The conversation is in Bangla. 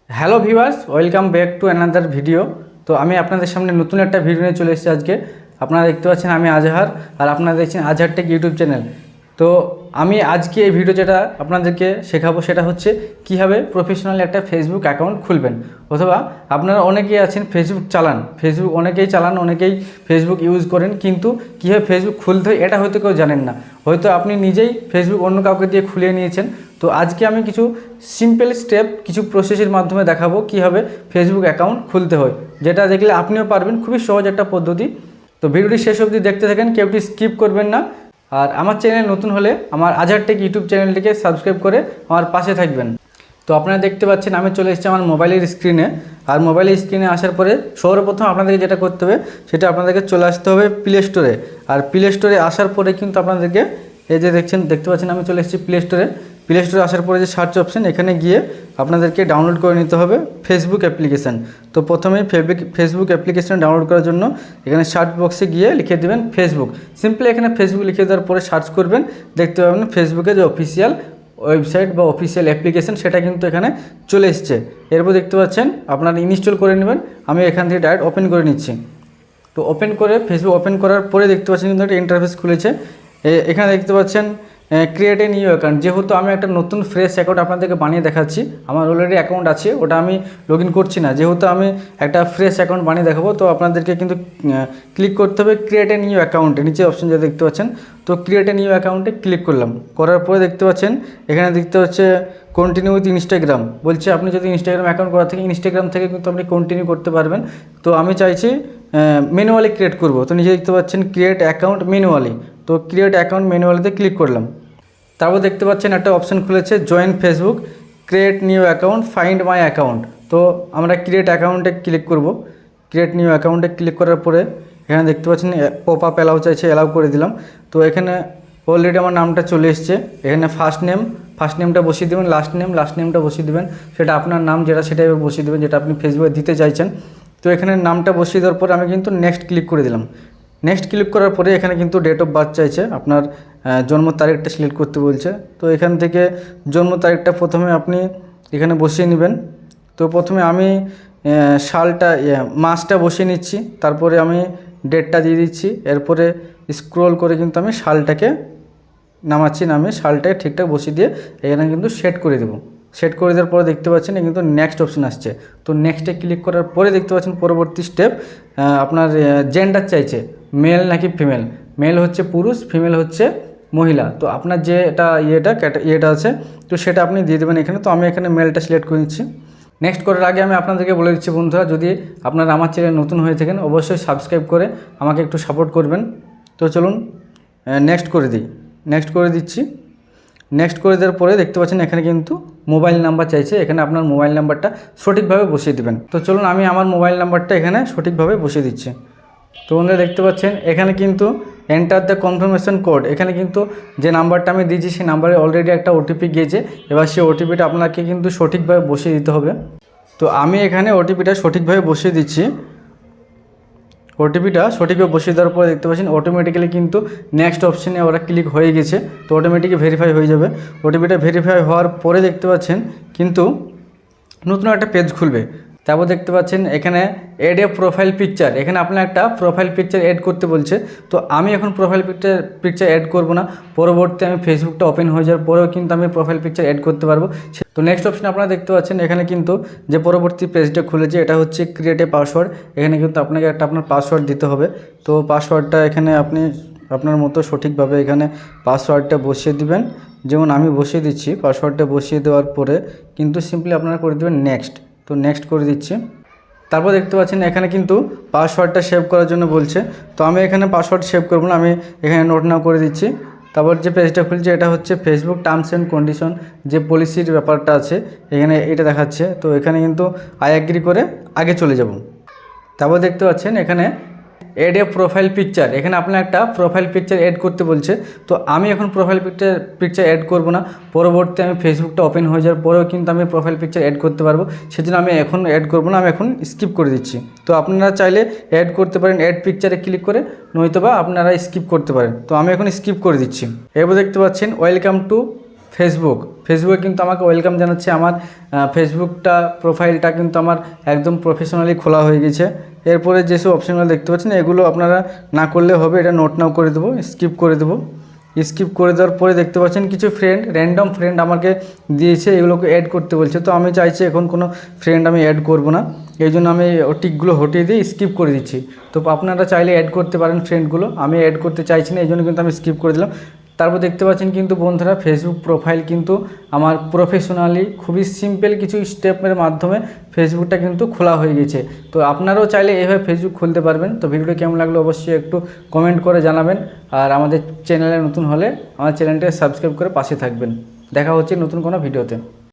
Hello viewers, welcome back to another video. তো আমি আপনাদের সামনে নতুন একটা ভিডিও নিয়ে চলে এসেছি আজকে। আপনারা দেখতে পাচ্ছেন আমি আজহার, আর আপনারা দেখছেন আজহার টেক ইউটিউব চ্যানেল। তো আমি আজকে এই ভিডিও যেটা আপনাদেরকে শেখাবো সেটা হচ্ছে কীভাবে প্রফেশনাল একটা ফেসবুক অ্যাকাউন্ট খুলবেন। অথবা আপনারা অনেকেই আছেন ফেসবুক চালান, অনেকেই ফেসবুক ইউজ করেন, কিন্তু কীভাবে ফেসবুক খুলতে হয় এটা হয়তো কেউ জানেন না। হয়তো আপনি নিজেই ফেসবুক অন্য কাউকে দিয়ে খুলিয়ে নিয়েছেন। তো আজকে আমি কিছু সিম্পল স্টেপ, কিছু প্রসেসের মাধ্যমে দেখাবো কীভাবে ফেসবুক অ্যাকাউন্ট খুলতে হয়, যেটা দেখলে আপনিও পারবেন। খুবই সহজ একটা পদ্ধতি। তো ভিডিওটি শেষ অবধি দেখতে থাকেন, কেউটি স্কিপ করবেন না। আর আমার চ্যানেল নতুন হলে আমার আজহার টেক ইউটিউব চ্যানেলটিকে সাবস্ক্রাইব করে আমার পাশে থাকবেন। তো আপনারা দেখতে পাচ্ছেন আমি চলে এসেছি আমার মোবাইলের স্ক্রিনে। আর মোবাইলের স্ক্রিনে আসার পরে সর্বপ্রথম আপনাদেরকে যেটা করতে হবে সেটা আপনাদেরকে চলে আসতে হবে প্লে স্টোরে। আর প্লে স্টোরে আসার পরে কিন্তু আপনাদেরকে এই যে দেখতে পাচ্ছেন আমি চলে এসেছি প্লে স্টোরে। প্লে স্টোরে আসার পরে যে সার্চ অপশন, এখানে গিয়ে আপনাদেরকে ডাউনলোড করে নিতে হবে ফেসবুক অ্যাপ্লিকেশান। তো প্রথমেই ফেসবুক অ্যাপ্লিকেশান ডাউনলোড করার জন্য এখানে সার্চ বক্সে গিয়ে লিখে দেবেন ফেসবুক। সিম্পলি এখানে ফেসবুক লিখে দেওয়ার পরে সার্চ করবেন, দেখতে পাবেন ফেসবুকের যে অফিসিয়াল ওয়েবসাইট বা অফিসিয়াল অ্যাপ্লিকেশান সেটা কিন্তু এখানে চলে এসছে। এরপর দেখতে পাচ্ছেন আপনারা ইনস্টল করে নেবেন। আমি এখান থেকে ডাইরেক্ট ওপেন করে নিচ্ছি। তো ওপেন করে ফেসবুক ওপেন করার পরে দেখতে পাচ্ছেন কিন্তু একটা ইন্টারফেস খুলেছে। এখানে দেখতে পাচ্ছেন ক্রিয়েট এ নিউ অ্যাকাউন্ট। যেহেতু আমি একটা নতুন ফ্রেশ অ্যাকাউন্ট আপনাদেরকে বানিয়ে দেখাচ্ছি, আমার অলরেডি অ্যাকাউন্ট আছে, ওটা আমি লগ ইন করছি না। যেহেতু আমি একটা ফ্রেশ অ্যাকাউন্ট বানিয়ে দেখাবো, তো আপনাদেরকে কিন্তু ক্লিক করতে হবে ক্রিয়েট এ নিউ অ্যাকাউন্টে। নিচে অপশন যেটা দেখতে পাচ্ছেন, তো ক্রিয়েট এ নিউ অ্যাকাউন্টে ক্লিক করলাম। করার পরে দেখতে পাচ্ছেন এখানে দেখতে হচ্ছে কন্টিনিউ উইথ ইনস্টাগ্রাম বলছে। আপনি যদি ইনস্টাগ্রাম অ্যাকাউন্ট করা থাকে, ইনস্টাগ্রাম থেকে কিন্তু আপনি কন্টিনিউ করতে পারবেন। তো আমি চাইছি ম্যানুয়ালি ক্রিয়েট করব। তো নিচে দেখতে পাচ্ছেন ক্রিয়েট অ্যাকাউন্ট ম্যানুয়ালি। তো ক্রিয়েট অ্যাকাউন্ট ম্যানুয়ালিতে ক্লিক করলাম। তারপর দেখতে পাচ্ছেন একটা অপশান খুলেছে join Facebook, create new account, find my account. তো আমরা ক্রিয়েট অ্যাকাউন্টে ক্লিক করব। ক্রিয়েট নিউ অ্যাকাউন্টে ক্লিক করার পরে এখানে দেখতে পাচ্ছেন পপ আপ অ্যালাউ চাইছে, অ্যালাউ করে দিলাম। তো এখানে অলরেডি আমার নামটা চলে এসছে। এখানে ফার্স্ট নেমটা বসিয়ে দেবেন, লাস্ট নেমটা বসিয়ে দেবেন। সেটা আপনার নাম যেটা সেটাই বসিয়ে দেবেন, যেটা আপনি ফেসবুকে দিতে চাইছেন। তো এখানে নামটা বসিয়ে দেওয়ার পরে আমি কিন্তু নেক্সট ক্লিক করে দিলাম। নেক্সট ক্লিক করার পরে এখানে কিন্তু ডেট অফ বার্থ চাইছে, আপনার জন্ম তারিখটা সিলেক্ট করতে বলছে। তো এখান থেকে জন্ম তারিখটা প্রথমে আপনি এখানে বসিয়ে নেবেন। তো প্রথমে আমি মাসটা বসিয়ে নিচ্ছি, তারপরে আমি ডেটটা দিয়ে দিচ্ছি। এরপরে স্ক্রল করে কিন্তু আমি সালটাকে নামিয়ে সালটাকে ঠিকঠাক বসিয়ে দিয়ে এখানে কিন্তু সেট করে দেবো। সেট করে দেওয়ার পরে দেখতে পাচ্ছেন কিন্তু নেক্সট অপশন আসছে। তো নেক্সটে ক্লিক করার পরে দেখতে পাচ্ছেন পরবর্তী স্টেপ আপনার জেন্ডার চাইছে, মেল নাকি ফিমেল। মেল হচ্ছে পুরুষ, ফিমেল হচ্ছে মহিলা। তো আপনার যে ইয়েটা আছে তো সেটা আপনি দিয়ে দেবেন এখানে। তো আমি এখানে মেলটা সিলেক্ট করে নিচ্ছি। নেক্সট করার আগে আমি আপনাদেরকে বলে দিচ্ছি বন্ধুরা, যদি আপনারা আমার চ্যানেল নতুন হয়ে থাকেন অবশ্যই সাবস্ক্রাইব করে আমাকে একটু সাপোর্ট করবেন। তো চলুন নেক্সট করে দিই। নেক্সট করে দিচ্ছি। নেক্সট করে দেওয়ার পরে দেখতে পাচ্ছেন এখানে কিন্তু মোবাইল নাম্বার চাইছে, এখানে আপনার মোবাইল নাম্বারটা সঠিকভাবে বসিয়ে দেবেন। তো চলুন আমি আমার মোবাইল নাম্বারটা এখানে সঠিকভাবে বসিয়ে দিচ্ছি। তো বন্ধুরা দেখতে পাচ্ছেন এখানে কিন্তু এন্টার দ্য কনফার্মেশন কোড, এখানে কিন্তু যে নাম্বারটা আমি দিয়েছি সেই নাম্বারে অলরেডি একটা ওটিপি গিয়েছে। এবার সেই ওটিপিটা আপনাকে কিন্তু সঠিকভাবে বসিয়ে দিতে হবে। তো আমি এখানে ওটিপিটা সঠিকভাবে বসিয়ে দিচ্ছি। ওটিপিটা সঠিকভাবে বসিয়ে দেওয়ার পরে দেখতে পাচ্ছেন অটোমেটিক্যালি কিন্তু নেক্সট অপশানে ওরা ক্লিক হয়ে গেছে। তো অটোমেটিকলি ভেরিফাই হয়ে যাবে। ওটিপিটা ভেরিফাই হওয়ার পরে দেখতে পাচ্ছেন কিন্তু নতুন একটা পেজ খুলবে। তারপর দেখতে পাচ্ছেন এখানে এড এ প্রোফাইল পিকচার, এখানে আপনার একটা প্রোফাইল পিকচার অ্যাড করতে বলছে। তো আমি এখন প্রোফাইল পিকচার অ্যাড করব না, পরবর্তী আমি ফেসবুকটা ওপেন হয়ে যাওয়ার পরেও কিন্তু আমি প্রোফাইল পিকচার অ্যাড করতে পারবো। তো নেক্সট অপশন আপনারা দেখতে পাচ্ছেন এখানে কিন্তু যে পরবর্তী পেজটা খুলেছে এটা হচ্ছে ক্রিয়েট এ পাসওয়ার্ড। এখানে কিন্তু আপনাকে আপনার পাসওয়ার্ড দিতে হবে। তো পাসওয়ার্ডটা এখানে আপনি আপনার মতো সঠিকভাবে এখানে পাসওয়ার্ডটা বসিয়ে দিবেন, যেমন আমি বসিয়ে দিচ্ছি। পাসওয়ার্ডটা বসিয়ে দেওয়ার পরে কিন্তু সিম্পলি আপনারা করে দেবেন নেক্সট। তো নেক্সট করে দিচ্ছি। তারপর দেখতে পাচ্ছেন এখানে কিন্তু পাসওয়ার্ডটা সেভ করার জন্য বলছে। তো আমি এখানে পাসওয়ার্ড সেভ করবো না, আমি এখানে নোট নাও করে দিচ্ছি। তারপর যে পেজটা খুলছে এটা হচ্ছে ফেসবুক টার্মস অ্যান্ড কন্ডিশন, যে পলিসির ব্যাপারটা আছে এখানে এটা দেখাচ্ছে। তো এখানে কিন্তু আই অ্যাগ্রি করে আগে চলে যাব। তারপর দেখতে পাচ্ছেন এখানে এড এ প্রোফাইল পিকচার, এখানে আপনার একটা প্রোফাইল পিকচার অ্যাড করতে বলছে। তো আমি এখন প্রোফাইল পিকচার অ্যাড করব না, পরবর্তী আমি ফেসবুকটা ওপেন হয়ে যাওয়ার পরেও কিন্তু আমি প্রোফাইল পিকচার অ্যাড করতে পারবো। সেজন্য আমি এখন অ্যাড করব না, আমি এখন স্কিপ করে দিচ্ছি। তো আপনারা চাইলে অ্যাড করতে পারেন অ্যাড পিকচারে ক্লিক করে, নয়তোবা আপনারা স্কিপ করতে পারেন। তো আমি এখন স্কিপ করে দিচ্ছি। এরপর দেখতে পাচ্ছেন ওয়েলকাম টু ফেসবুকে কিন্তু আমাকে ওয়েলকাম জানাচ্ছে। আমার ফেসবুকটা প্রোফাইলটা কিন্তু আমার একদম প্রফেশনালি খোলা হয়ে গেছে। এরপরে যেসব অপশানগুলো দেখতে পাচ্ছেন এগুলো আপনারা না করলে হবে, এটা নোট নাও করে দেবো, স্কিপ করে দেবো। স্কিপ করে দেওয়ার পরে দেখতে পাচ্ছেন কিছু র্যান্ডম ফ্রেন্ড আমাকে দিয়েছে, এগুলোকে অ্যাড করতে বলছে। তো আমি চাইছি এখন কোনো ফ্রেন্ড আমি অ্যাড করব না, এই জন্য আমি টিকগুলো হটিয়ে দিয়ে স্কিপ করে দিচ্ছি। তো আপনারা চাইলে অ্যাড করতে পারেন ফ্রেন্ডগুলো, আমি অ্যাড করতে চাইছি না, এই জন্য কিন্তু আমি স্কিপ করে দিলাম। তারপর দেখতে পাচ্ছেন কিন্তু বন্ধুরা ফেসবুক প্রোফাইল কিন্তু আমার প্রফেশনালি খুবই সিম্পল কিছু স্টেপের মাধ্যমে ফেসবুকটা কিন্তু খোলা হয়ে গেছে। তো আপনারাও চাইলে এইভাবে ফেসবুক খুলতে পারবেন। তো ভিডিওটা কেমন লাগলো অবশ্যই একটু কমেন্ট করে জানাবেন। আর আমাদের চ্যানেলে নতুন হলে আমার চ্যানেলটা সাবস্ক্রাইব করে পাশে থাকবেন। দেখা হচ্ছে নতুন কোনো ভিডিওতে।